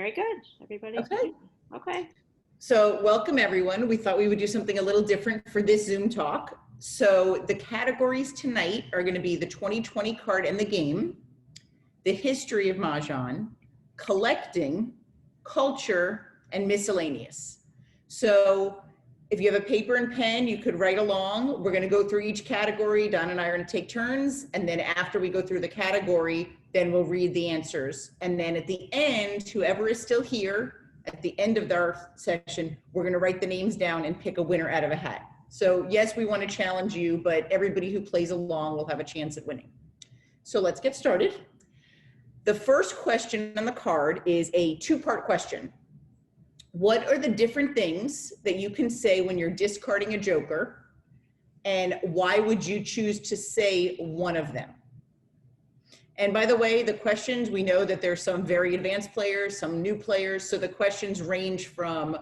Very good. Everybody's Okay. Okay. So welcome everyone. We thought we would do something a little different for this Zoom talk. So the categories tonight are going to be the 2020 card and the game, the history of Mahjong, collecting, culture, and miscellaneous. So if you have a paper and pen, you could write along. We're going to go through each category. Don and I are going to take turns. And then after we go through the category, then we'll read the answers. And then at the end, whoever is still here, at the end of our session, we're going to write the names down and pick a winner out of a hat. So yes, we want to challenge you, but everybody who plays along will have a chance at winning. So let's get started. The first question on the card is a two-part question. What are the different things that you can say when you're discarding a joker? And why would you choose to say one of them? And by the way, the questions, we know that there's some very advanced players, some new players. So the questions range from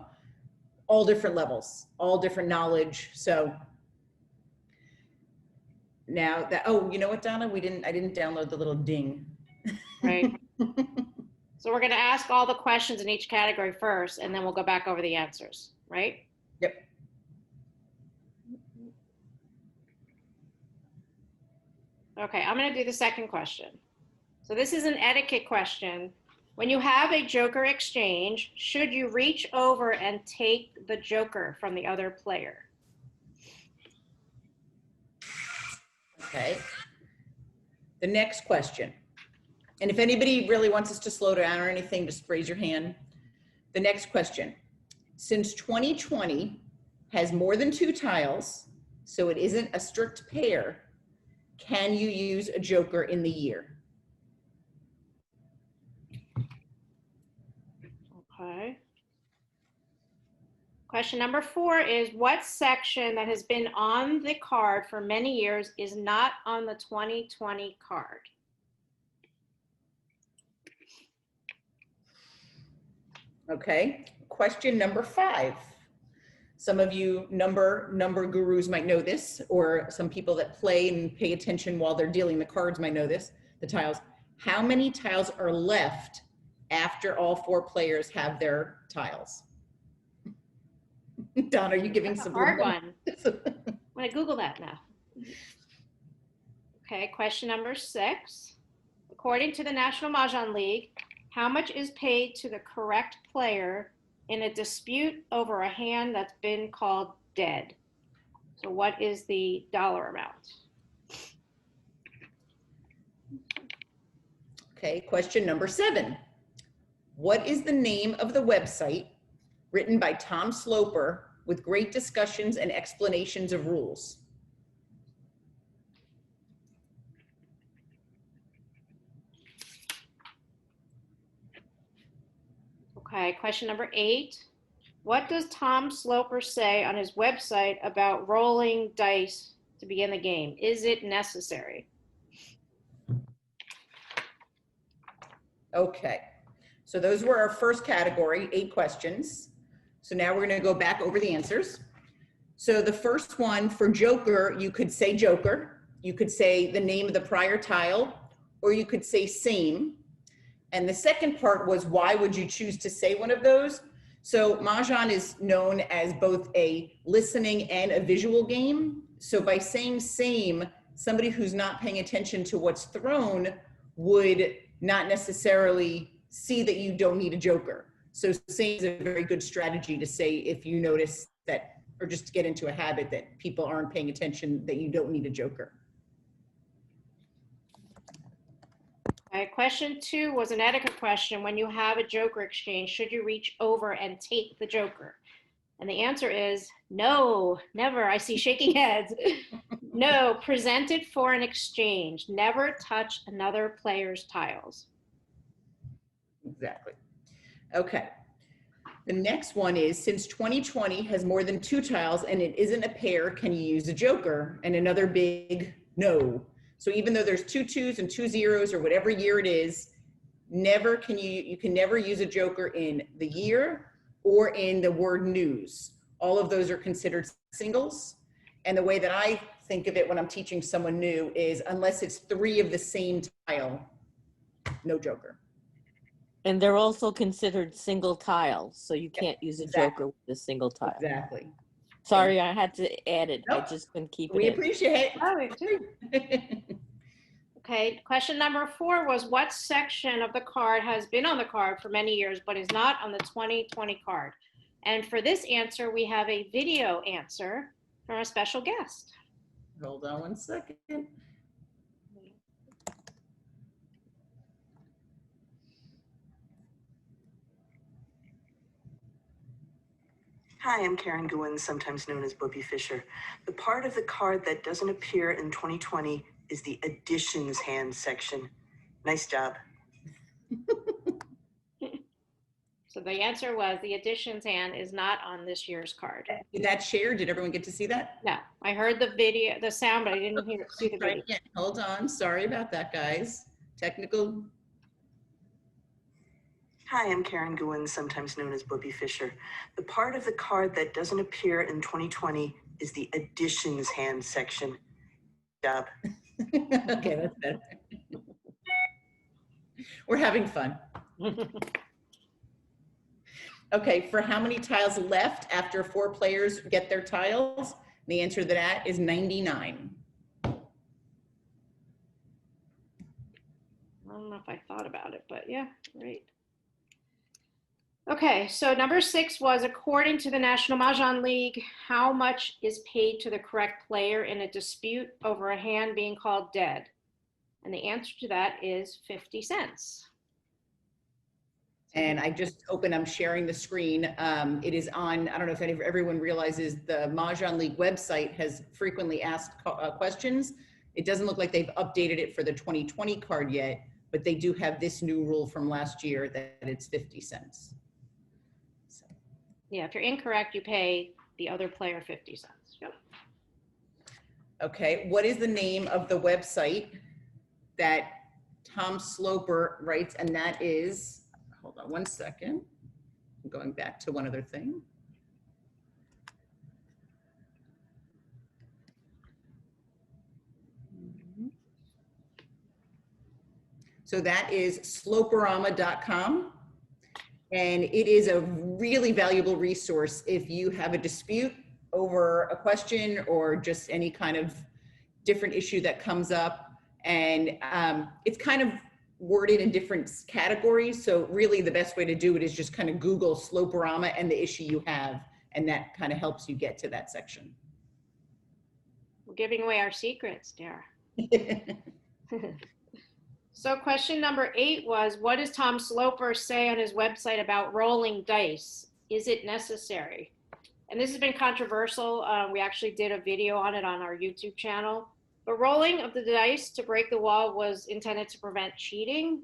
all different levels, all different knowledge. So now that, oh, you know what, Donna? I didn't download the little ding. Right. So we're going to ask all the questions in each category first, and then we'll go back over the answers, right? Yep. Okay, I'm going to do the second question. So this is an etiquette question. When you have a joker exchange, should you reach over and take the joker from the other player? Okay. The next question. And if anybody really wants us to slow down or anything, just raise your hand. The next question. Since 2020 has more than 2 tiles, so it isn't a strict pair, can you use a joker in the year? Okay. Question number 4 is, what section that has been on the card for many years is not on the 2020 card? Okay, question number 5. Some of you number gurus might know this, or some people that play and pay attention while they're dealing the cards might know this, the tiles. How many tiles are left after all 4 players have their tiles? Don, are you giving That's some a hard one? I'm going to Google that now. Okay, question number 6. According to the National Mahjong League, how much is paid to the correct player in a dispute over a hand that's been called dead? So what is the dollar amount? Okay, question number 7. What is the name of the website written by Tom Sloper with great discussions and explanations of rules? Okay, question number 8. What does Tom Sloper say on his website about rolling dice to begin the game? Is it necessary? Okay, so those were our first category, 8 questions. So now we're going to go back over the answers. So the first one for joker, you could say joker, you could say the name of the prior tile, or you could say same. And the second part was, why would you choose to say one of those? So Mahjong is known as both a listening and a visual game. So by saying same, somebody who's not paying attention to what's thrown would not necessarily see that you don't need a joker. So same is a very good strategy to say if you notice that, or just to get into a habit that people aren't paying attention, that you don't need a joker. Okay, question 2 was an etiquette question. When you have a joker exchange, should you reach over and take the joker? And the answer is no, never. I see shaking heads. No, present it for an exchange. Never touch another player's tiles. Exactly. Okay. The next one is, since 2020 has more than 2 tiles and it isn't a pair, can you use a joker? And another big no. So even though there's 2 2s and 2 0s or whatever year it is, never can you can never use a joker in the year or in the word news. All of those are considered singles. And the way that I think of it when I'm teaching someone new is, unless it's 3 of the same tile, no joker. And they're also considered single tiles, so you Yeah, can't use a exactly. joker with a single tile. Exactly. Sorry, I had to add it. I Nope. just couldn't keep it We in. appreciate Oh, we do. it. Okay, question number 4 was what section of the card has been on the card for many years but is not on the 2020 card? And for this answer, we have a video answer from a special guest. Hold on one second. Hi, I'm Karen Gouin, sometimes known as Bobby Fischer. The part of the card that doesn't appear in 2020 is the additions hand section. Nice job. So the answer was the additions hand is not on this year's card. Did that share? Did everyone get to see that? No, I heard the video, the sound, but I didn't see the Try video. again. Hold on. Sorry about that, guys. Technical. Hi, I'm Karen Gouin, sometimes known as Bobby Fischer. The part of the card that doesn't appear in 2020 is the additions hand section. Job. Okay, that's better. We're having fun. Okay, for how many tiles left after 4 players get their tiles? The answer to that is 99. I don't know if I thought about it, but yeah, right. Okay, so number 6 was according to the National Mahjong League, how much is paid to the correct player in a dispute over a hand being called dead? And the answer to that is 50 cents. And I just opened, I'm sharing the screen. It is on, I don't know if everyone realizes the Mahjong League website has frequently asked questions. It doesn't look like they've updated it for the 2020 card yet, but they do have this new rule from last year that it's 50 cents. So. Yeah, if you're incorrect, you pay the other player 50 cents. Yep. Okay, what is the name of the website that Tom Sloper writes? And that is, hold on one second. I'm going back to one other thing. So that is sloperama.com. And it is a really valuable resource if you have a dispute over a question or just any kind of different issue that comes up. And it's kind of worded in different categories. So really the best way to do it is just kind of Google Sloperama and the issue you have. And that kind of helps you get to that section. We're giving away our secrets, Dara. So question number 8 was, what does Tom Sloper say on his website about rolling dice? Is it necessary? And this has been controversial. We actually did a video on it on our YouTube channel. The rolling of the dice to break the wall was intended to prevent cheating.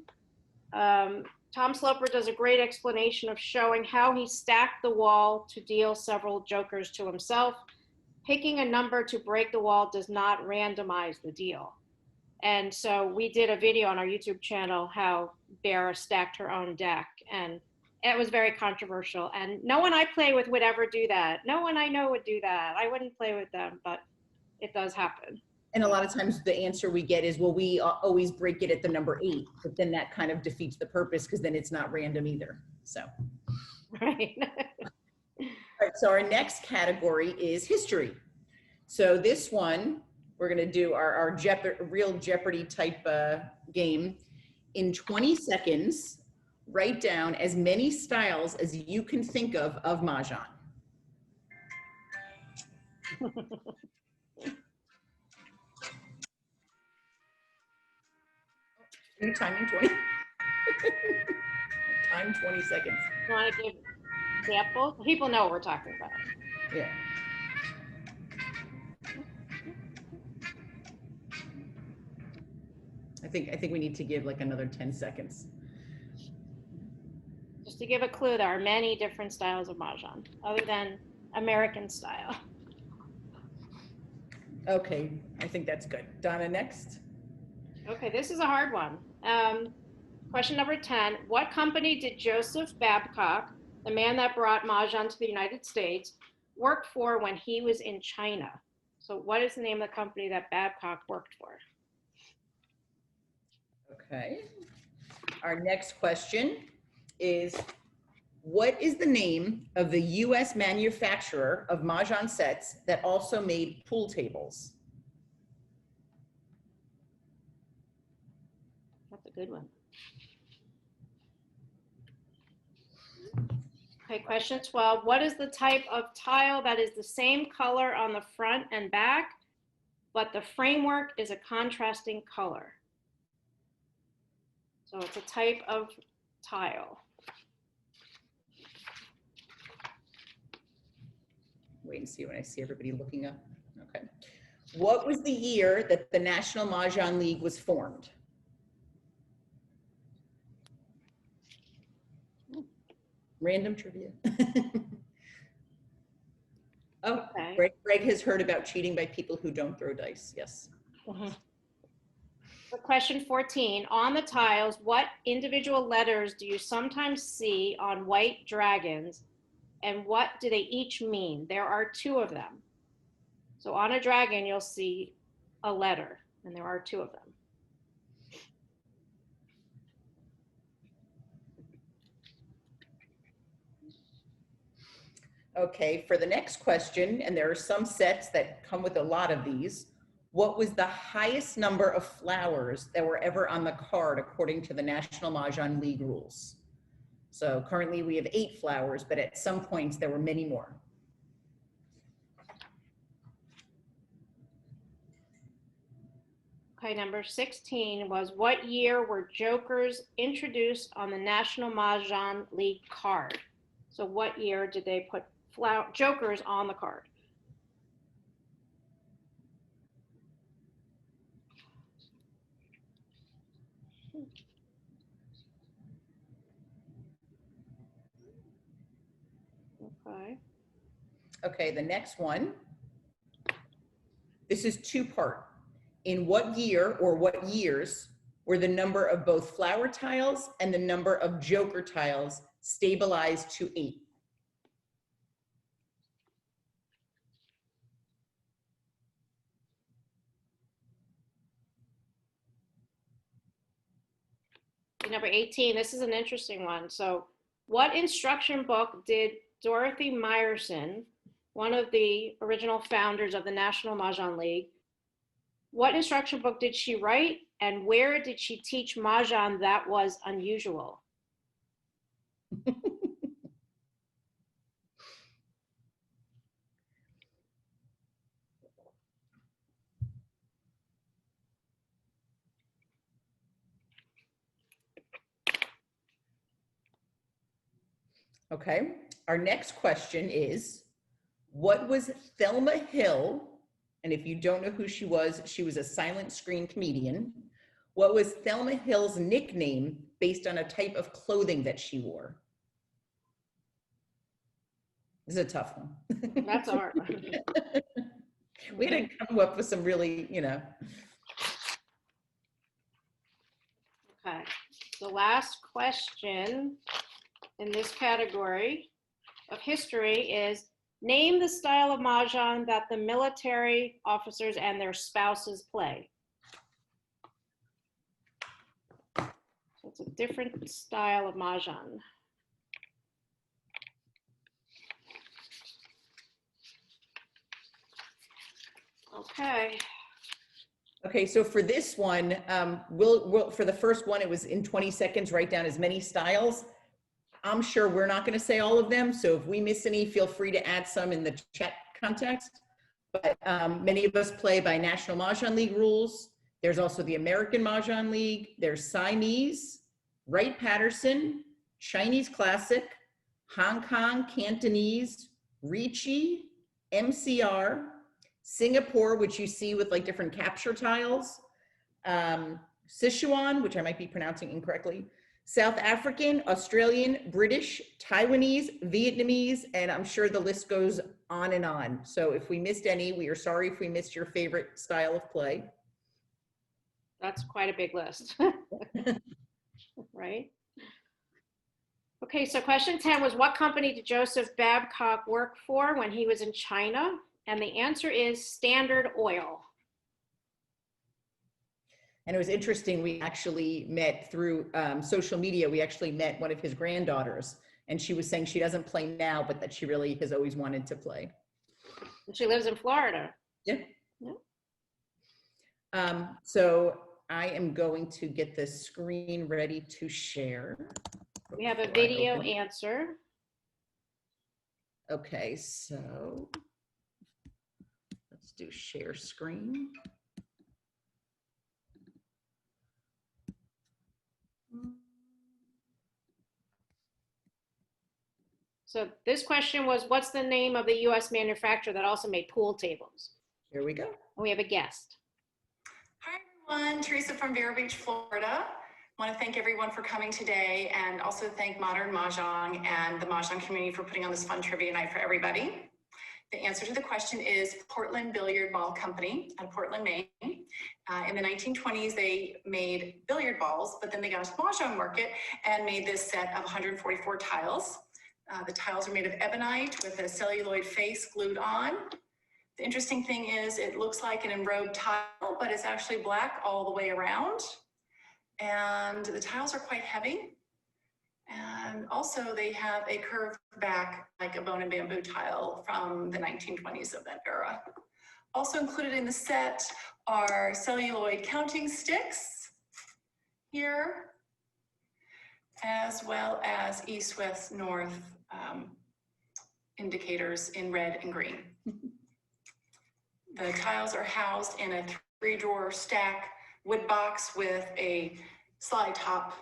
Tom Sloper does a great explanation of showing how he stacked the wall to deal several jokers to himself. Picking a number to break the wall does not randomize the deal. And so we did a video on our YouTube channel how Dara stacked her own deck, and it was very controversial. And no one I play with would ever do that. No one I know would do that. I wouldn't play with them, but it does happen. And a lot of times the answer we get is, well, we always break it at the number 8, but then that kind of defeats the purpose because then it's not random either. So. Right. All right, so our next category is history. So this one, we're going to do our real Jeopardy type game. In 20 seconds, write down as many styles as you can think of Mahjong. New timing 20. Time 20 seconds. You want to give examples? People know what we're talking about. Yeah. I think we need to give like another 10 seconds. Just to give a clue, there are many different styles of Mahjong other than American style. Okay, I think that's good. Donna, next. Okay, this is a hard one. Question number 10, what company did Joseph Babcock, the man that brought Mahjong to the United States, work for when he was in China? So what is the name of the company that Babcock worked for? Okay. Our next question is, what is the name of the US manufacturer of Mahjong sets that also made pool tables? That's a good one. Okay, question 12. What is the type of tile that is the same color on the front and back, but the framework is a contrasting color? So it's a type of tile. Wait and see when I see everybody looking up. Okay. What was the year that the National Mahjong League was formed? Random trivia. Oh, Okay. Greg has heard about cheating by people who don't throw dice. Yes. For question 14, on the tiles, what individual letters do you sometimes see on white dragons, and what do they each mean? There are 2 of them. So on a dragon, you'll see a letter, and there are 2 of them. Okay, for the next question, and there are some sets that come with a lot of these, what was the highest number of flowers that were ever on the card according to the National Mahjong League rules? So currently we have 8 flowers, but at some points there were many more. Okay, number 16 was, what year were jokers introduced on the National Mahjong League card? So what year did they put jokers on the card? Okay. Okay, the next one. This is 2-part. In what year or what years were the number of both flower tiles and the number of joker tiles stabilized to 8? Number 18, this is an interesting one. So what instruction book did Dorothy Myerson, one of the original founders of the National Mahjong League, what instruction book did she write, and where did she teach Mahjong that was unusual? Okay, our next question is, what was Thelma Hill, and if you don't know who she was a silent screen comedian. What was Thelma Hill's nickname based on a type of clothing that she wore? This is a tough one. That's hard. We had to come up with some really, Okay, the last question in this category of history is, name the style of Mahjong that the military officers and their spouses play. So it's a different style of Mahjong. Okay. Okay, so for this one, we'll for the first one, it was in 20 seconds, write down as many styles. I'm sure we're not going to say all of them, so if we miss any, feel free to add some in the chat context. But many of us play by National Mahjong League rules. There's also the American Mahjong League. There's Siamese, Wright-Patterson, Chinese Classic, Hong Kong, Cantonese, Ricci, MCR, Singapore, which you see with like different capture tiles, Sichuan, which I might be pronouncing incorrectly, South African, Australian, British, Taiwanese, Vietnamese, and I'm sure the list goes on and on. So if we missed any, we are sorry if we missed your favorite style of play. That's quite a big list, right? Okay, so question 10 was, what company did Joseph Babcock work for when he was in China? And the answer is Standard Oil. And it was interesting, we actually met through social media, we actually met one of his granddaughters, and she was saying she doesn't play now, but that she really has always wanted to play. And she lives in Florida. Yeah. Yeah. So I am going to get the screen ready to share. We have a before I video open it. answer. Okay, so let's do share screen. So this question was, what's the name of the US manufacturer that also made pool tables? Here we go. And we have a guest. Hi everyone, Teresa from Vero Beach, Florida. I want to thank everyone for coming today and also thank Modern Mahjong and the Mahjong community for putting on this fun trivia night for everybody. The answer to the question is Portland Billiard Ball Company out of Portland, Maine. In the 1920s, they made billiard balls, but then they got into the Mahjong market and made this set of 144 tiles. The tiles are made of ebonite with a celluloid face glued on. The interesting thing is it looks like an enrobed tile, but it's actually black all the way around. And the tiles are quite heavy. And also they have a curved back like a bone and bamboo tile from the 1920s of that era. Also included in the set are celluloid counting sticks here, as well as east, west, north indicators in red and green. The tiles are housed in a 3-drawer stack wood box with a slide top,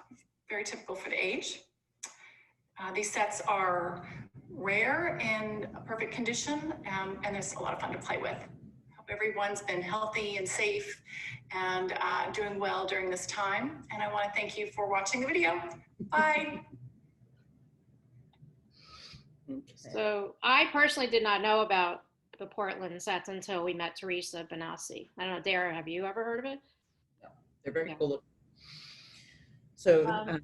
very typical for the age. These sets are rare and perfect condition, and it's a lot of fun to play with. Hope everyone's been healthy and safe and doing well during this time. And I want to thank you for watching the video. Bye. Okay. So I personally did not know about the Portland sets until we met Teresa Benassi. I don't know, Dara, have you ever heard of it? They're very Yeah. cool looking. So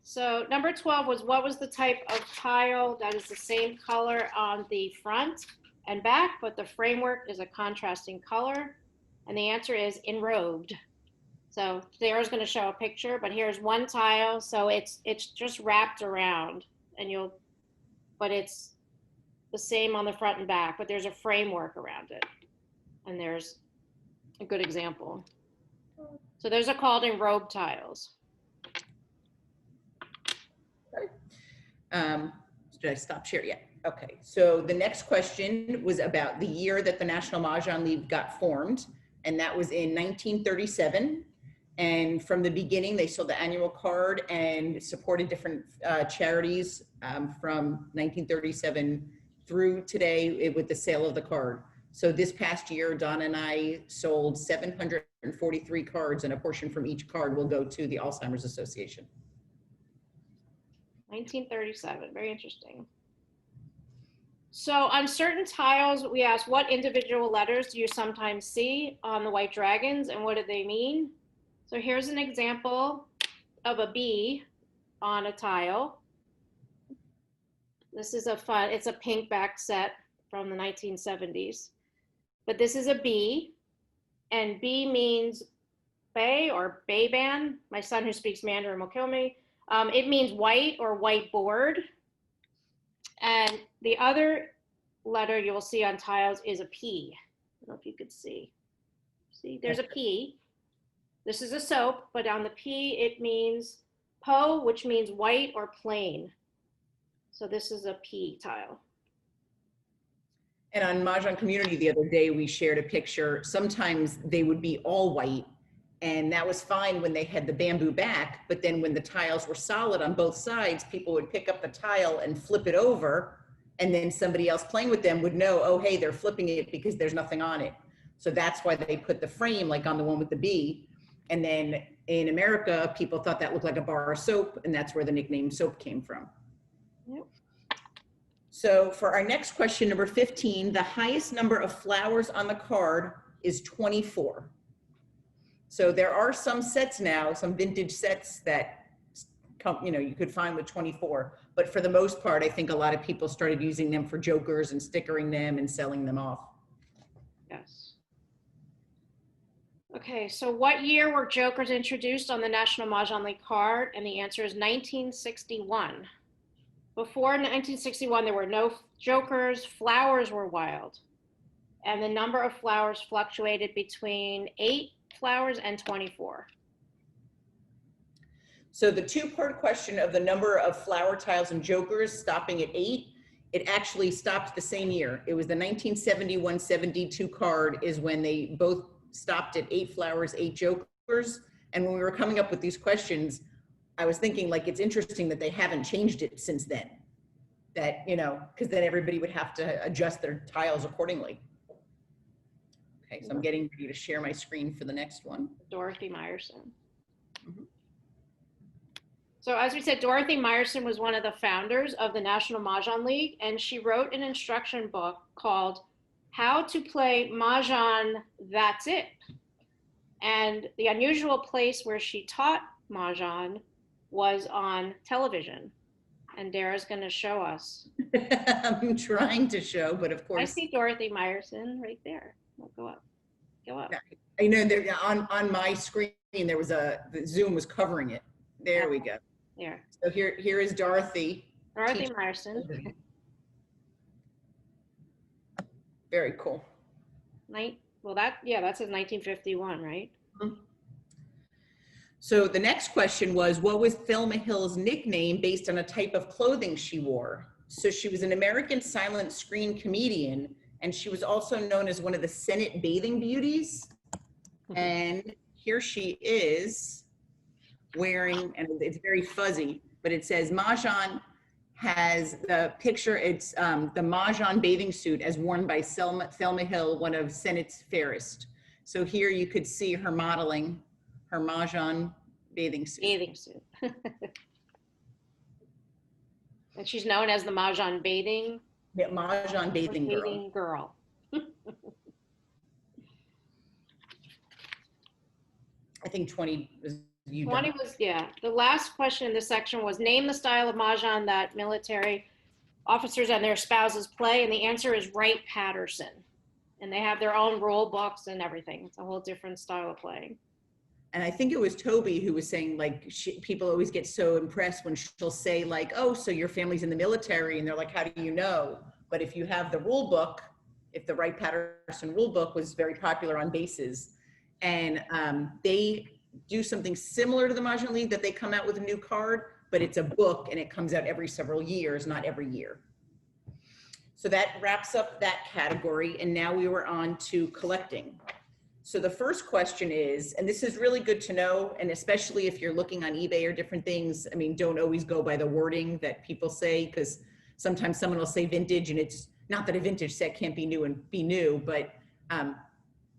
So number 12 was, what was the type of tile that is the same color on the front and back, but the framework is a contrasting color? And the answer is enrobed. So Dara's going to show a picture, but here's one tile. So it's just wrapped around, and but it's the same on the front and back, but there's a framework around it. And there's a good example. So those are called enrobed tiles. did I stop share? Yeah. Okay. So the next question was about the year that the National Mahjong League got formed, and that was in 1937. And from the beginning, they sold the annual card and supported different charities from 1937 through today with the sale of the card. So this past year, Donna and I sold 743 cards, and a portion from each card will go to the Alzheimer's Association. 1937, very interesting. So on certain tiles, we asked, what individual letters do you sometimes see on the white dragons, and what do they mean? So here's an example of a B on a tile. This is it's a pink back set from the 1970s. But this is a B, and B means bay or bayban. My son who speaks Mandarin will kill me. It means white or whiteboard. And the other letter you will see on tiles is a P. I don't know if you could see. See, there's a P. This is a soap, but on the P, it means Po, which means white or plain. So this is a P tile. And on Mahjong Community the other day, we shared a picture. Sometimes they would be all white, and that was fine when they had the bamboo back. But then when the tiles were solid on both sides, people would pick up the tile and flip it over, and then somebody else playing with them would know, oh, hey, they're flipping it because there's nothing on it. So that's why they put the frame like on the one with the B. And then in America, people thought that looked like a bar of soap, and that's where the nickname soap came from. Yep. So for our next question, number 15, the highest number of flowers on the card is 24. So there are some sets now, some vintage sets that come, you could find with 24, but for the most part, I think a lot of people started using them for jokers and stickering them and selling them off. Yes. Okay, so what year were jokers introduced on the National Mahjong League card? And the answer is 1961. Before 1961, there were no jokers. Flowers were wild. And the number of flowers fluctuated between 8 flowers and 24. So the two-part question of the number of flower tiles and jokers stopping at 8, it actually stopped the same year. It was the 1971-72 card is when they both stopped at 8 flowers, 8 jokers. And when we were coming up with these questions, I was thinking like, it's interesting that they haven't changed it since then. That, you know, because then everybody would have to adjust their tiles accordingly. Okay, so I'm getting ready to share my screen for the next one. Dorothy Myerson. Mhm. So as we said, Dorothy Myerson was one of the founders of the National Mahjong League, and she wrote an instruction book called How to Play Mahjong, That's It. And the unusual place where she taught Mahjong was on television. And Dara's going to show us. I'm trying to show, but of course. I see Dorothy Myerson right there. We'll go up. Go up. I know there on my screen there was the Zoom was covering it. There we go. There. So here is Dorothy. Dorothy Myerson. Very cool. Well, that says 1951, right? So the next question was, what was Thelma Hill's nickname based on a type of clothing she wore? So she was an American silent screen comedian, and she was also known as one of the Senate bathing beauties. And here she is wearing, and it's very fuzzy, but it says Majon has the picture. It's the Mahjon bathing suit as worn by Thelma Hill, one of Senate's fairest. So here you could see her modeling her Mahjon bathing suit. Bathing suit. And she's known as the Mahjon bathing. Yeah, Mahjon bathing girl. girl. I think 20 was you. 20 was, yeah. The last question in this section was name the style of Mahjong that military officers and their spouses play. And the answer is Wright Patterson. And they have their own rule books and everything. It's a whole different style of playing. And I think it was Toby who was saying, like, people always get so impressed when she'll say, like, oh, so your family's in the military. And they're like, how do you know? But if you have the rule book, if the Wright Patterson rule book was very popular on bases, and they do something similar to the Mahjong League, that they come out with a new card, but it's a book and it comes out every several years, not every year. So that wraps up that category. And now we were on to collecting. So the first question is, and this is really good to know, and especially if you're looking on eBay or different things, I mean, don't always go by the wording that people say, because sometimes someone will say vintage, and it's not that a vintage set can't be new and be new, but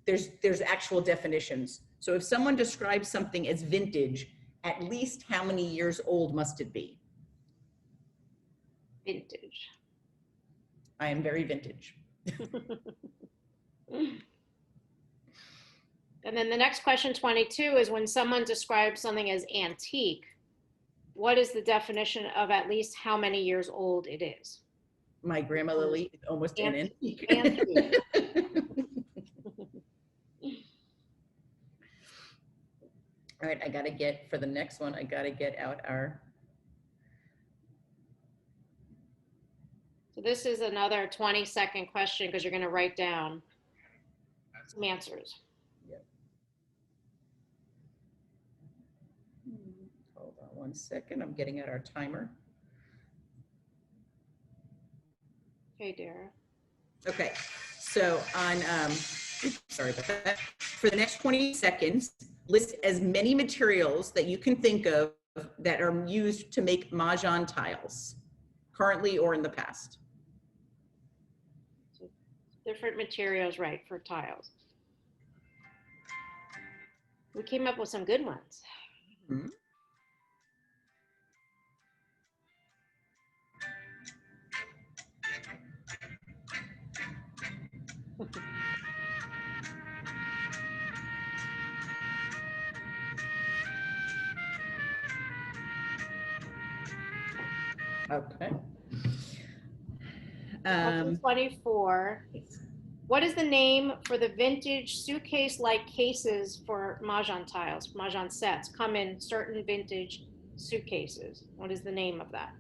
there's actual definitions. So if someone describes something as vintage, at least how many years old must it be? Vintage. I am very vintage. And then the next question, 22, is when someone describes something as antique, what is the definition of at least how many years old it is? My grandma Lily is almost an antique. Antique. All right, I gotta get, for the next one, I gotta get out our. So this is another 20-second question because you're going to write down some answers. Yep. Hold on 1 second, I'm getting out our timer. Okay, Dara. Okay, so on, sorry about that. For the next 20 seconds, list as many materials that you can think of that are used to make Mahjong tiles, currently or in the past. So different materials, right, for tiles. We came up with some good ones. Mm-hmm. Okay. Question 24. What is the name for the vintage suitcase-like cases for Mahjong tiles, Mahjong sets? Come in certain vintage suitcases. What is the name of that?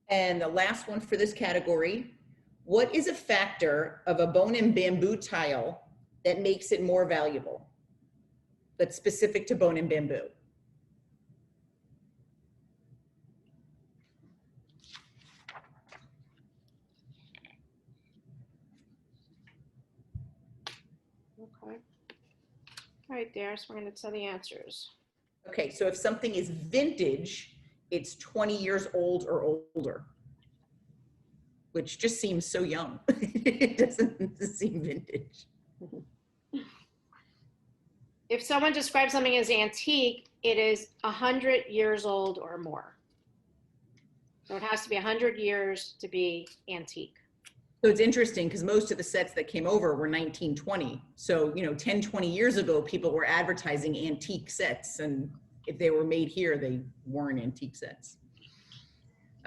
And the last one for this category, what is a factor of a bone and bamboo tile that makes it more valuable? That's specific to bone and bamboo. Okay. All right, there. So we're going to tell the answers. Okay, so if something is vintage, it's 20 years old or older, which just seems so young. It doesn't seem vintage. If someone describes something as antique, it is 100 years old or more. So it has to be 100 years to be antique. So it's interesting because most of the sets that came over were 1920. So, 10, 20 years ago, people were advertising antique sets. And if they were made here, they weren't antique sets.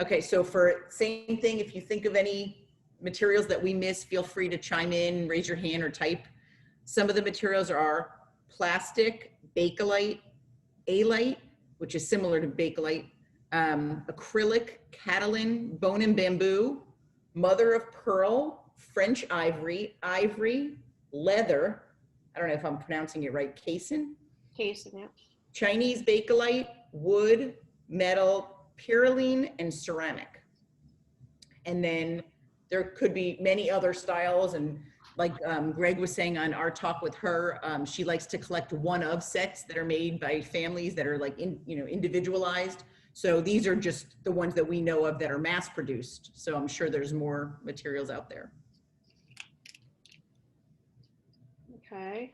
Okay, so for same thing, if you think of any materials that we miss, feel free to chime in, raise your hand or type. Some of the materials are plastic, Bakelite, Alite, which is similar to Bakelite, acrylic, Catalan, bone and bamboo, mother of pearl, French ivory, ivory, leather, I don't know if I'm pronouncing it right, casein, Yeah. Chinese Bakelite, wood, metal, purulene, and ceramic. And then there could be many other styles, and like Greg was saying on our talk with her, she likes to collect one-of sets that are made by families that are like individualized. So these are just the ones that we know of that are mass produced. So I'm sure there's more materials out there. Okay.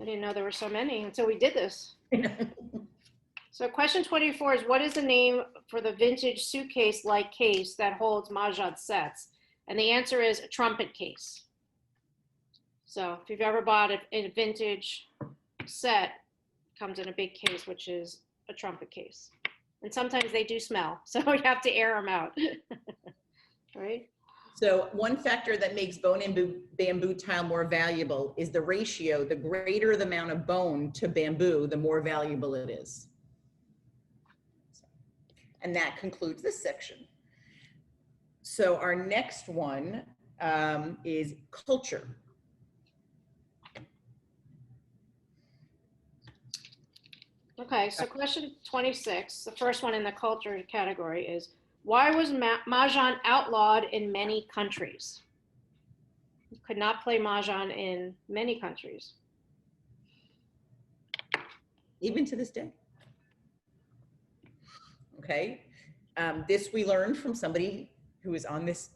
I didn't know there were so many until we did this. So question 24 is, what is the name for the vintage suitcase-like case that holds Mahjong sets? And the answer is a trumpet case. So if you've ever bought a vintage set, it comes in a big case, which is a trumpet case. And sometimes they do smell, so you have to air them out. Right? So one factor that makes bone and bamboo tile more valuable is the ratio. The greater the amount of bone to bamboo, the more valuable it is. And that concludes this section. So our next one is culture. Okay, so question 26, the first one in the culture category is, why was Mahjong outlawed in many countries? You could not play Mahjong in many countries. Even to this day. Okay, this we learned from somebody who was on this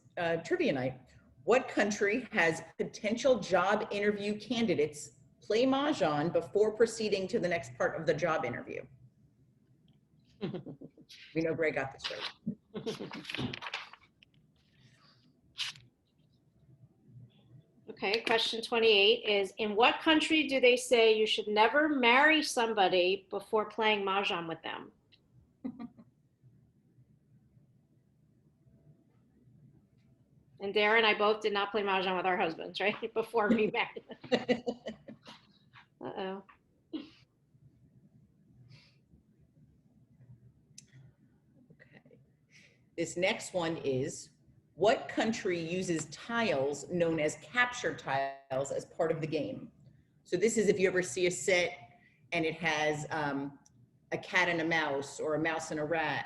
trivia night. What country has potential job interview candidates play Mahjong before proceeding to the next part of the job interview? We know Greg got this right. Okay, question 28 is, in what country do they say you should never marry somebody before playing Mahjong with them? And Darren and I both did not play Mahjong with our husbands, right? Before we married. Uh-oh. Okay. This next one is, what country uses tiles known as capture tiles as part of the game? So this is if you ever see a set and it has a cat and a mouse, or a mouse and a rat.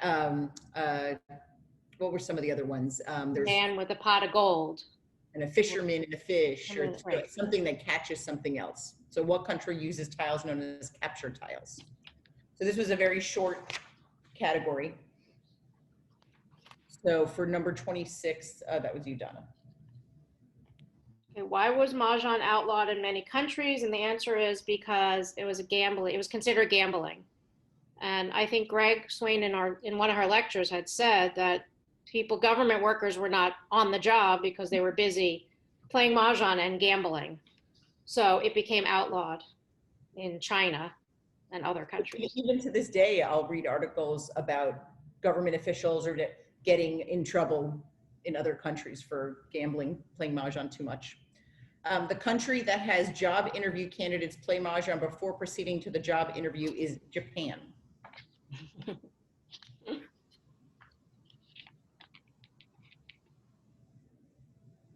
What were some of the other ones? There's Man with a pot of gold. and a fisherman and a fish, or Right. something that catches something else. So what country uses tiles known as capture tiles? So this was a very short category. So for number 26, that was you, Donna. Okay, why was Mahjong outlawed in many countries? And the answer is because it was it was considered gambling. And I think Greg Swain in one of her lectures had said that government workers were not on the job because they were busy playing Mahjong and gambling. So it became outlawed in China and other countries. Even to this day, I'll read articles about government officials or getting in trouble in other countries for gambling, playing Mahjong too much. The country that has job interview candidates play Mahjong before proceeding to the job interview is Japan.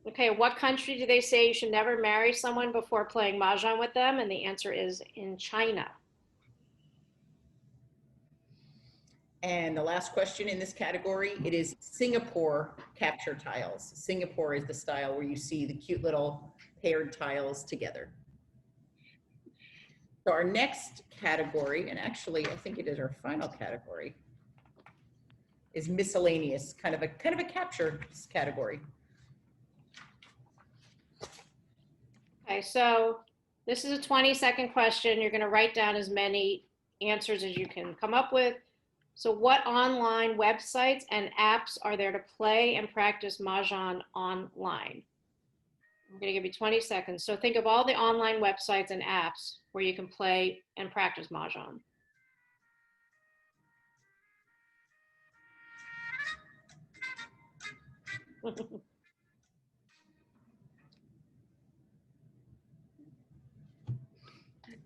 Okay, what country do they say you should never marry someone before playing Mahjong with them? And the answer is in China. And the last question in this category, it is Singapore capture tiles. Singapore is the style where you see the cute little paired tiles together. So our next category, and actually I think it is our final category, is miscellaneous, kind of a capture category. Okay, so this is a 20-second question. You're going to write down as many answers as you can come up with. So what online websites and apps are there to play and practice Mahjong online? I'm going to give you 20 seconds. So think of all the online websites and apps where you can play and practice Mahjong.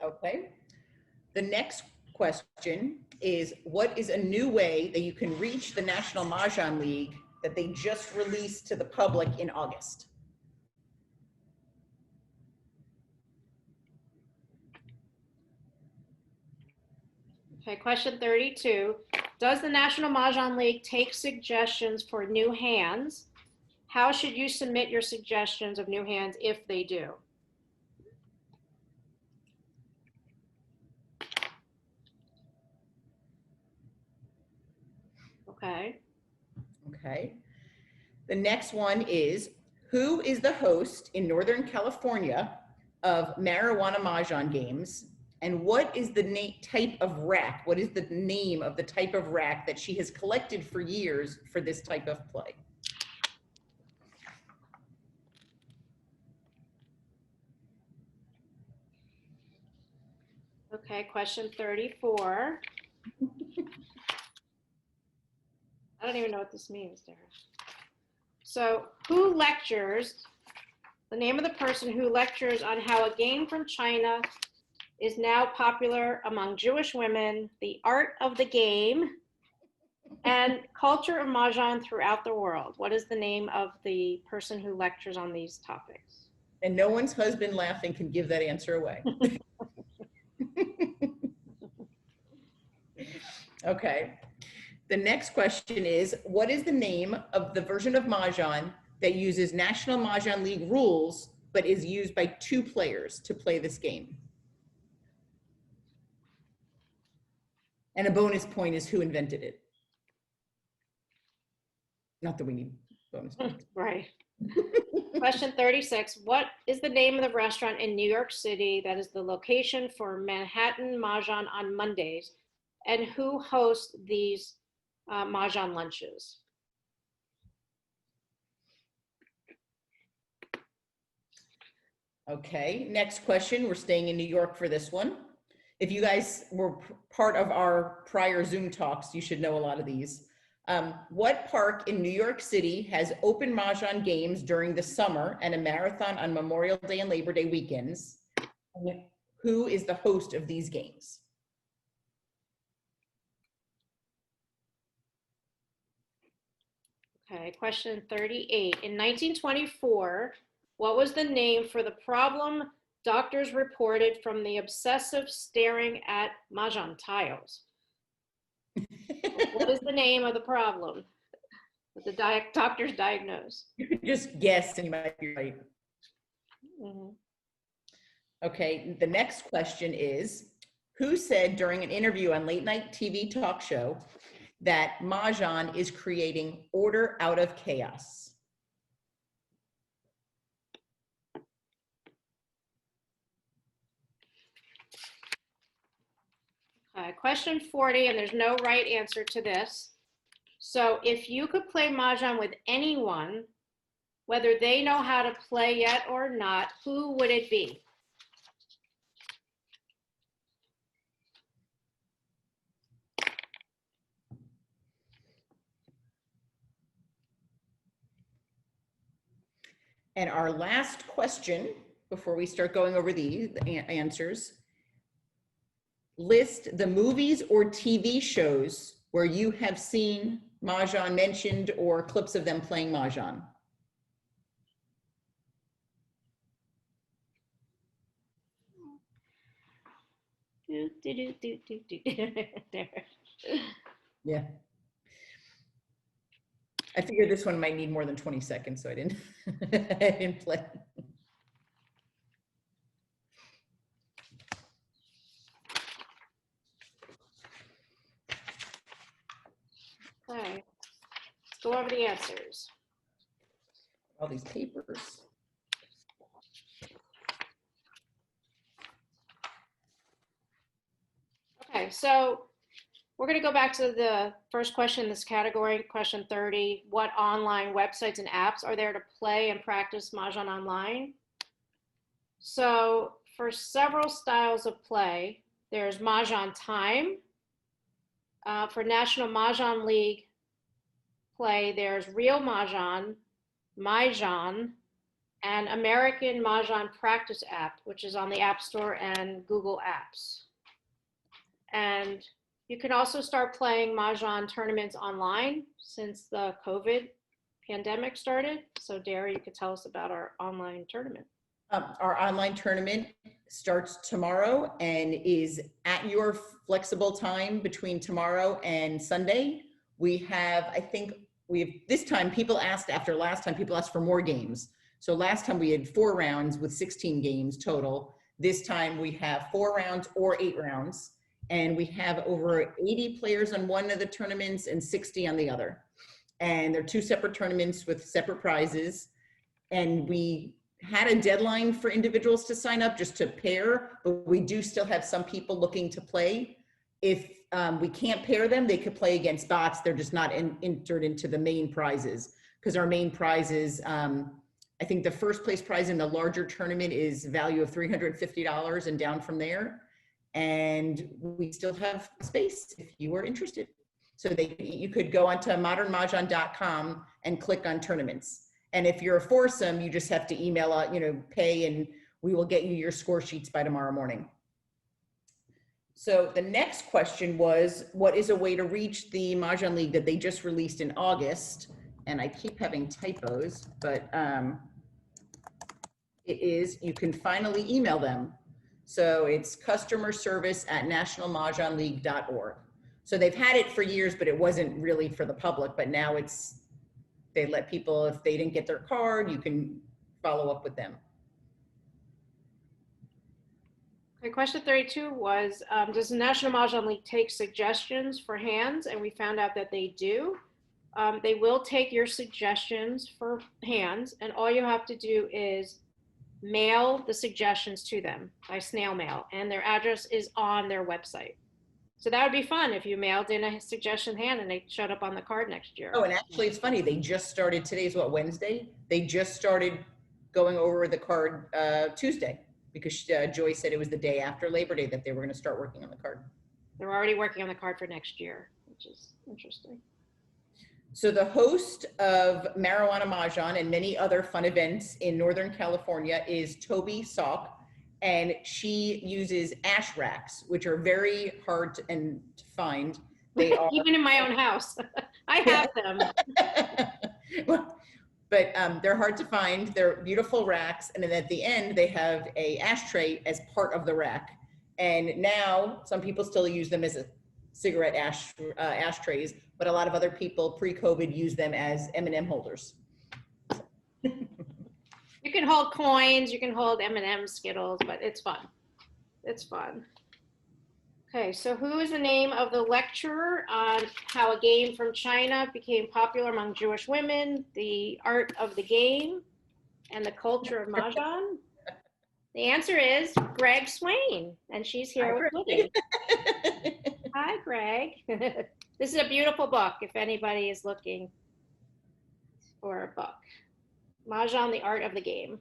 Okay. The next question is, what is a new way that you can reach the National Mahjong League that they just released to the public in August? Okay, question 32. Does the National Mahjong League take suggestions for new hands? How should you submit your suggestions of new hands if they do? Okay. Okay. The next one is, who is the host in Northern California of Marijuana Mahjong games? And what is the type of rack? What is the name of the type of rack that she has collected for years for this type of play? Okay, question 34. I don't even know what this means, Dara. So, who lectures, the name of the person who lectures on how a game from China is now popular among Jewish women, the art of the game, and culture of Mahjong throughout the world. What is the name of the person who lectures on these topics? And no one's husband laughing can give that answer away. Okay. The next question is, what is the name of the version of Mahjong that uses National Mahjong League rules, but is used by 2 players to play this game? And a bonus point is who invented it. Not that we need bonus points. Right. Question 36. What is the name of the restaurant in New York City that is the location for Manhattan Mahjong on Mondays? And who hosts these Mahjong lunches? Okay, next question. We're staying in New York for this one. If you guys were part of our prior Zoom talks, you should know a lot of these. What park in New York City has open Mahjong games during the summer and a marathon on Memorial Day and Labor Day weekends? And who is the host of these games? Okay, question 38. In 1924, what was the name for the problem doctors reported from the obsessive staring at Mahjong tiles? What is the name of the problem that the doctors diagnosed? You could just guess and you might be right. Mm-hmm. Okay, the next question is, who said during an interview on late night TV talk show that Mahjong is creating order out of chaos? Question 40, and there's no right answer to this. So if you could play Mahjong with anyone, whether they know how to play yet or not, who would it be? And our last question, before we start going over the answers, list the movies or TV shows where you have seen Mahjong mentioned or clips of them playing Mahjong. There. Yeah. I figured this one might need more than 20 seconds, so I didn't, I didn't play. Okay, let's go over the answers. All these papers. Okay, so we're going to go back to the first question in this category, question 30. What online websites and apps are there to play and practice Mahjong online? So for several styles of play, there's Mahjong Time. For National Mahjong League play, there's Real Mahjong, Majon, and American Mahjong Practice App, which is on the App Store and Google Apps. And you can also start playing Mahjong tournaments online since the COVID pandemic started. So Dara, you could tell us about our online tournament. Our online tournament starts tomorrow and is at your flexible time between tomorrow and Sunday. We have, I think this time people asked, after last time, people asked for more games. So last time we had 4 rounds with 16 games total. This time we have 4 rounds or 8 rounds. And we have over 80 players on one of the tournaments and 60 on the other. And they're 2 separate tournaments with separate prizes. And we had a deadline for individuals to sign up just to pair, but we do still have some people looking to play. If we can't pair them, they could play against bots. They're just not entered into the main prizes, because our main prizes, I think the first place prize in the larger tournament is value of $350 and down from there. And we still have space if you are interested. So you could go onto modernmahjong.com and click on tournaments. And if you're a foursome, you just have to email, pay, and we will get you your score sheets by tomorrow morning. So the next question was, what is a way to reach the Mahjong League that they just released in August? And I keep having typos, but it is, you can finally email them. So it's customerservice@nationalmahjongleague.org. So they've had it for years, but it wasn't really for the public, but now they let people, if they didn't get their card, you can follow up with them. Okay, question 32 was, does the National Mahjong League take suggestions for hands? And we found out that they do. They will take your suggestions for hands, and all you have to do is mail the suggestions to them by snail mail, and their address is on their website. So that would be fun if you mailed in a suggestion hand and they showed up on the card next year. Oh, and actually it's funny, they just started, today's what, Wednesday? They just started going over the card Tuesday, because Joy said it was the day after Labor Day that they were going to start working on the card. They're already working on the card for next year, which is interesting. So the host of Marijuana Mahjong and many other fun events in Northern California is Toby Salk, and she uses ash racks, which are very hard to find. They are even in my own house. I have them. But they're hard to find. They're beautiful racks, and then at the end they have a ashtray as part of the rack. And now some people still use them as a cigarette ashtrays, but a lot of other people pre-COVID use them as M&M holders. You can hold coins, you can hold M&M Skittles, but it's fun. It's fun. Okay, so who is the name of the lecturer on how a game from China became popular among Jewish women, the art of the game, and the culture of Mahjong? The answer is Greg Swain, and she's here with Woody. Hi, Greg. This is a beautiful book if anybody is looking for a book. Mahjong, the art of the game.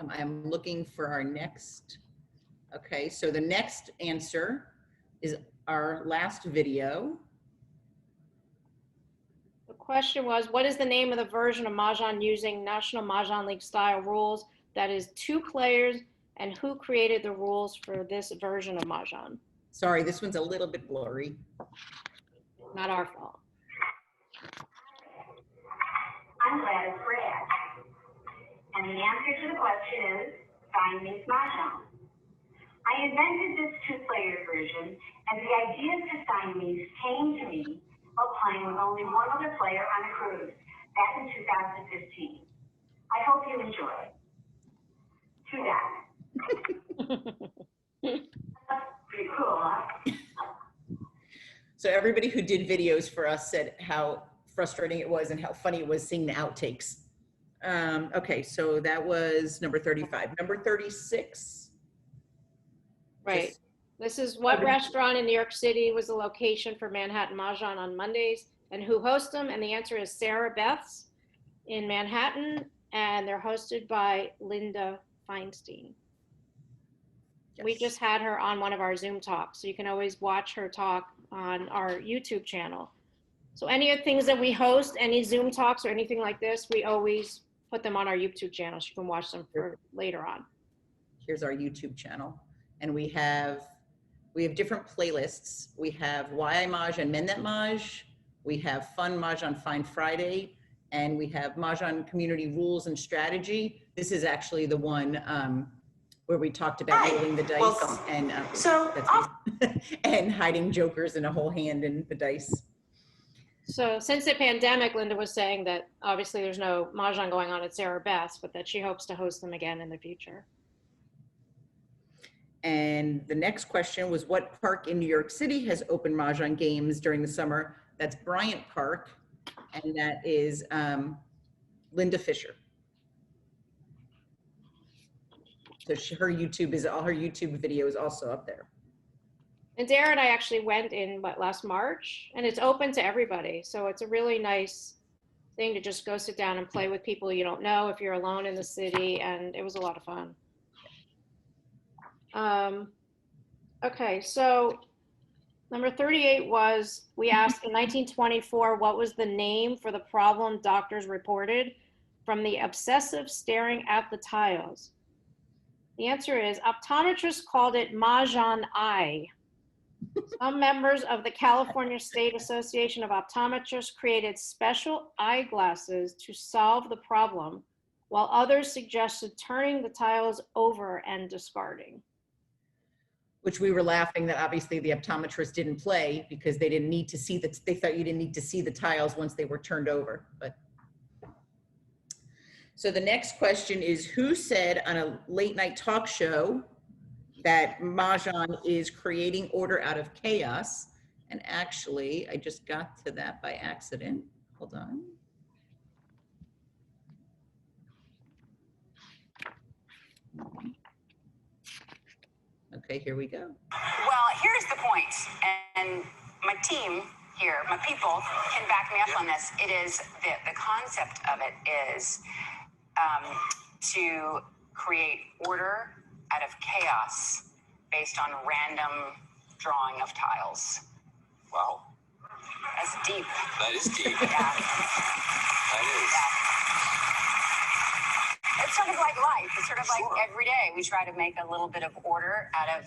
I'm looking for our next. Okay, so the next answer is our last video. question was, what is the name of the version of Mahjong using National Mahjong League style rules that is 2 players, and who created the rules for this version of Mahjong? Sorry, this one's a little bit blurry. Not our fault. I'm Gladys Brad, and the answer to the question is Siamese Mahjong. I invented this 2-player version, and the idea to Siamese came to me while playing with only one other player on a cruise back in 2015. I hope you enjoy. To that. Pretty cool, huh? So everybody who did videos for us said how frustrating it was and how funny it was seeing the outtakes. Okay, so that was number 35. Number 36. Right. Just- This is what restaurant in New York City was the location for Manhattan Mahjong on Mondays, and who hosts them? And the answer is Sarah Beth's in Manhattan, and they're hosted by Linda Feinstein. We Yes. just had her on one of our Zoom talks, so you can always watch her talk on our YouTube channel. So any of the things that we host, any Zoom talks or anything like this, we always put them on our YouTube channel, so you can watch them for later on. Here's our YouTube channel, and we have different playlists. We have Why I Maj and Men That Maj. We have Fun Mahjong Fine Friday, and we have Mahjong Community Rules and Strategy. This is actually the one where we talked about Hi, rolling the dice welcome. and So, and hiding jokers in a whole hand in the dice. So since the pandemic, Linda was saying that obviously there's no Mahjong going on at Sarah Beth's, but that she hopes to host them again in the future. And the next question was, what park in New York City has open Mahjong games during the summer? That's Bryant Park, and that is Linda Fisher. So her YouTube is, all her YouTube videos also up there. And Dara and I actually went in last March, and it's open to everybody. So it's a really nice thing to just go sit down and play with people you don't know if you're alone in the city, and it was a lot of fun. Okay, so number 38 was, we asked in 1924, what was the name for the problem doctors reported from the obsessive staring at the tiles? The answer is, optometrists called it Majon eye. Some members of the California State Association of Optometrists created special eyeglasses to solve the problem, while others suggested turning the tiles over and discarding. Which we were laughing that obviously the optometrist didn't play because they didn't need to see they thought you didn't need to see the tiles once they were turned over. But so the next question is, who said on a late night talk show that Mahjong is creating order out of chaos? And actually, I just got to that by accident. Hold on. Okay, here we go. Well, here's the point, and my team here, my people, can back me up on this. It is, the concept of it is to create order out of chaos based on random drawing of tiles. Wow. That's deep. That is deep. Yeah. That is. It's sort of like life. It's sort of like Sure. every day we try to make a little bit of order out of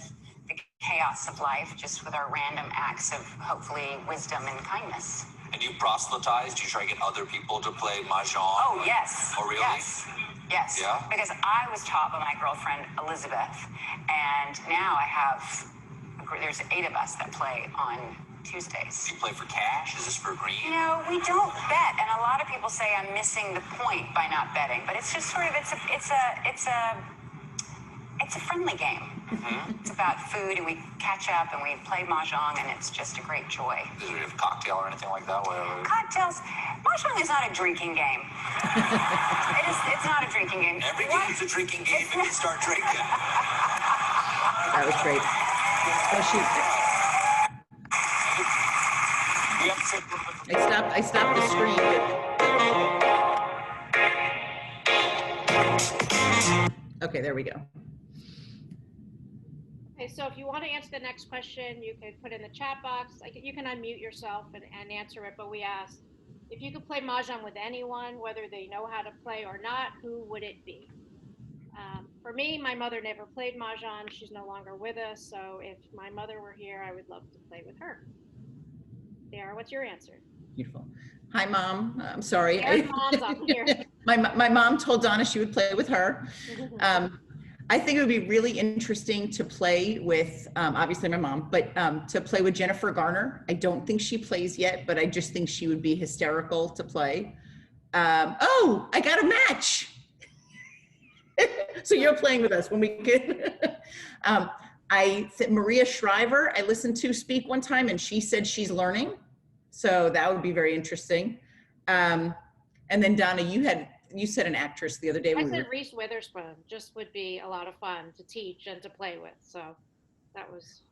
the chaos of life, just with our random acts of hopefully wisdom and kindness. And you proselytize? Do you try to get other people to play Mahjong? Oh, yes. Oh, really? Yes. Yes. Yeah? Because I was taught by my girlfriend, Elizabeth, and now there's 8 of us that play on Tuesdays. Do you play for cash? Is this for green? You know, we don't bet, and a lot of people say I'm missing the point by not betting, but it's just sort of, it's a friendly game. Mm-hmm. It's about food, and we catch up and we play Mahjong, and it's just a great joy. Does it have a cocktail or anything like that? Whatever. Cocktails. Mahjong is not a drinking game. It's not a drinking game. Every game is a drinking game if you start drinking. That was great. Oh, shoot. You have to say a little bit. I stopped the screen. Okay, there we go. Okay, so if you want to answer the next question, you can put in the chat box. You can unmute yourself and answer it, but we asked, If you could play Mahjong with anyone, whether they know how to play or not, who would it be? For me, my mother never played Mahjong. She's no longer with us. So if my mother were here, I would love to play with her. Dara, what's your answer? Beautiful. Hi, Mom. I'm sorry. Dara's mom's on here. My mom told Donna she would play with her. I think it would be really interesting to play with, obviously my mom, but to play with Jennifer Garner. I don't think she plays yet, but I just think she would be hysterical to play. Oh, I got a match. So you're playing with us when we get. Maria Shriver, I listened to speak one time and she said she's learning. So that would be very interesting. And then Donna, you said an actress the other day. I said Reese Witherspoon just would be a lot of fun to teach and to play with. So that was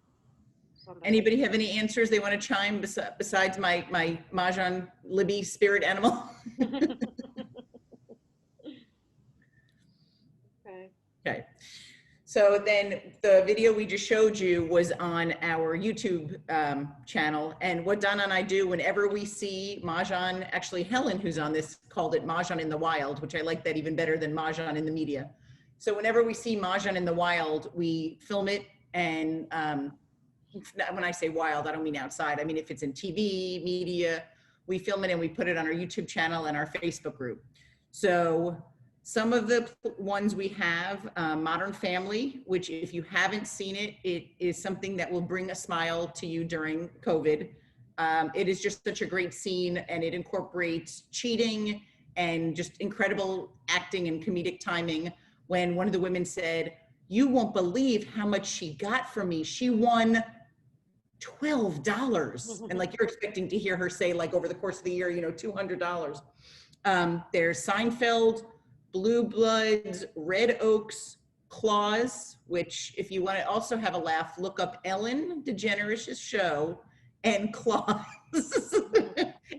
somebody. Anybody have any answers they want to chime besides my Mahjong Libby spirit animal? Okay. So then the video we just showed you was on our YouTube channel. And what Donna and I do whenever we see Mahjong, actually Helen, who's on this, called it Mahjong in the Wild, which I like that even better than Mahjong in the media. So whenever we see Mahjong in the wild, we film it. And when I say wild, I don't mean outside. I mean, if it's in TV, media, we film it and we put it on our YouTube channel and our Facebook group. So some of the ones we have, Modern Family, which if you haven't seen it, it is something that will bring a smile to you during COVID. It is just such a great scene and it incorporates cheating and just incredible acting and comedic timing when one of the women said, "You won't believe how much she got from me. She won $12. And like you're expecting to hear her say like over the course of the year, you know, $200. There's Seinfeld, Blue Bloods, Red Oaks, Claws, which if you want to also have a laugh, look up Ellen DeGeneres' show and Claws.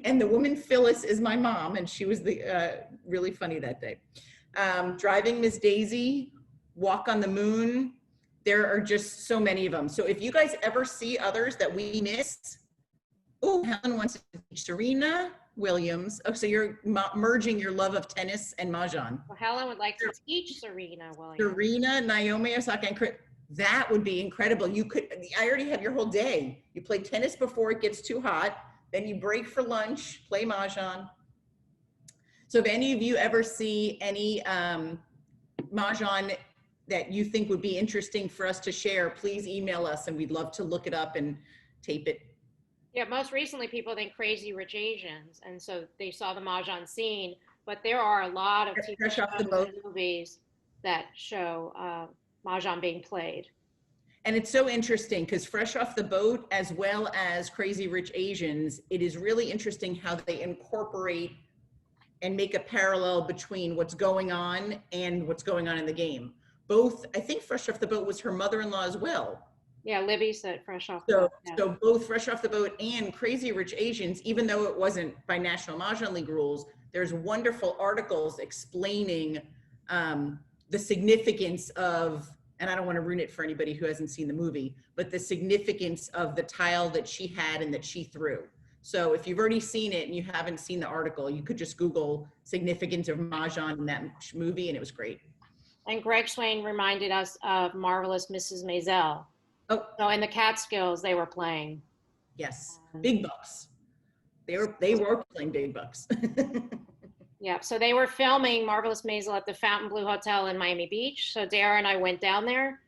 And the woman Phyllis is my mom, and she was the really funny that day. Driving Miss Daisy, Walk on the Moon. There are just so many of them. So if you guys ever see others that we missed, oh, Helen wants to teach Serena Williams. Oh, so you're merging your love of tennis and Mahjong. Well, Helen would like to teach Serena Williams. Serena, Naomi Osaka, and Chris. That would be incredible. You could, I already have your whole day. You play tennis before it gets too hot, then you break for lunch, play Mahjong. So if any of you ever see any Mahjong that you think would be interesting for us to share, please email us and we'd love to look it up and tape it. Yeah, most recently people think Crazy Rich Asians, and so they saw the Mahjong scene, but there are a lot of TV Fresh shows Off the Boat and movies that show Mahjong being played. And it's so interesting because Fresh Off the Boat, as well as Crazy Rich Asians, it is really interesting how they incorporate and make a parallel between what's going on and what's going on in the game. Both, I think Fresh Off the Boat was her mother-in-law as well. Yeah, Libby said Fresh Off the Boat. Yeah. So both Fresh Off the Boat and Crazy Rich Asians, even though it wasn't by National Mahjong League rules, there's wonderful articles explaining the significance of, and I don't want to ruin it for anybody who hasn't seen the movie, but the significance of the tile that she had and that she threw. So if you've already seen it and you haven't seen the article, you could just Google significance of Mahjong in that movie, and it was great. And Greg Swain reminded us of Marvelous Mrs. Maisel. Oh, so in the Catskills, they were playing. Yes, big bucks. They were playing big bucks. Yeah, so they were filming Marvelous Maisel at the Fontainebleau Hotel in Miami Beach. So Dara and I went down there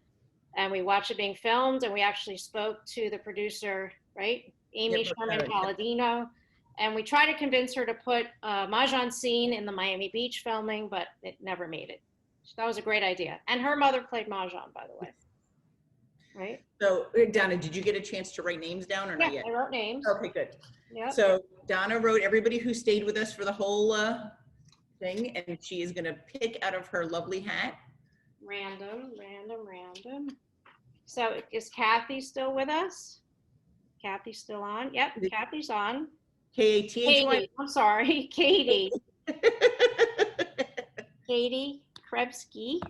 and we watched it being filmed, and we actually spoke to the producer, right? Amy Sherman Palladino. And we tried to convince her to put a Mahjong scene in the Miami Beach filming, but it never made it. So that was a great idea. And her mother played Mahjong, by the way. Right? So Donna, did you get a chance to write names down or not yet? I wrote names. Okay, good. Yeah. So Donna wrote everybody who stayed with us for the whole thing, and she is going to pick out of her lovely hat. Random. So is Kathy still with us? Kathy's still on? Yep, Kathy's on. Katie, I'm sorry, Katie. Katie Krebsky.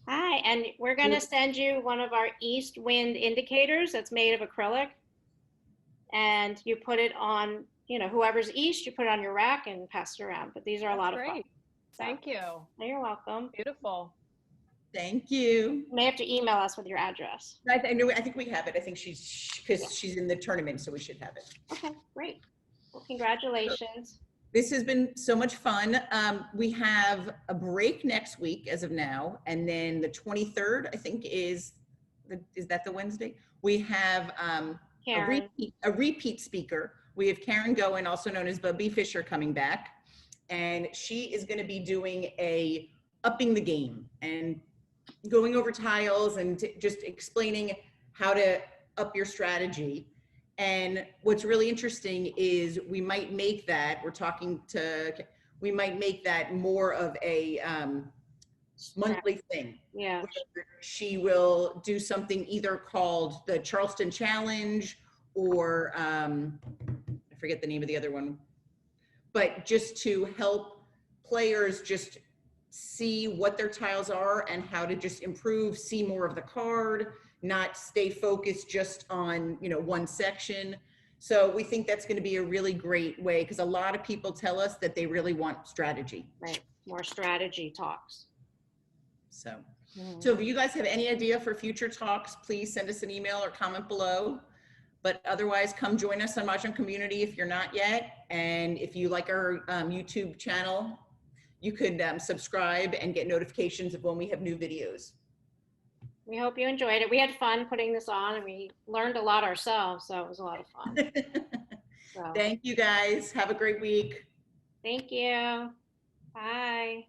Hi, and we're going to send you one of our east wind indicators that's made of acrylic. and you put it on, you know, whoever's east, you put it on your rack and pass it around. But these are a lot of fun. Great. Thank you. You're welcome. Beautiful. Thank you. You may have to email us with your address. I think we have it. I think she's in the tournament, so we should have it. Okay, great. Well, congratulations. This has been so much fun. We have a break next week as of now, and then the 23rd, I think, is that the Wednesday? We have a repeat speaker. We have Karen Goen, also known as Bubby Fisher, coming back, and she is going to be doing upping the game and going over tiles and just explaining how to up your strategy. And what's really interesting is we might make that more of a monthly thing. Yeah. She will do something either called the Charleston Challenge or I forget the name of the other one, but just to help players just see what their tiles are and how to just improve, see more of the card, not stay focused just on, you know, one section. So we think that's going to be a really great way, because a lot of people tell us that they really want strategy. Right. More strategy talks. So if you guys have any idea for future talks, please send us an email or comment below. But otherwise, come join us on Mahjong Community if you're not yet. And if you like our YouTube channel, you could subscribe and get notifications of when we have new videos. We hope you enjoyed it. We had fun putting this on, and we learned a lot ourselves, so it was a lot of fun. So, Thank you guys. Have a great week. thank you. Bye.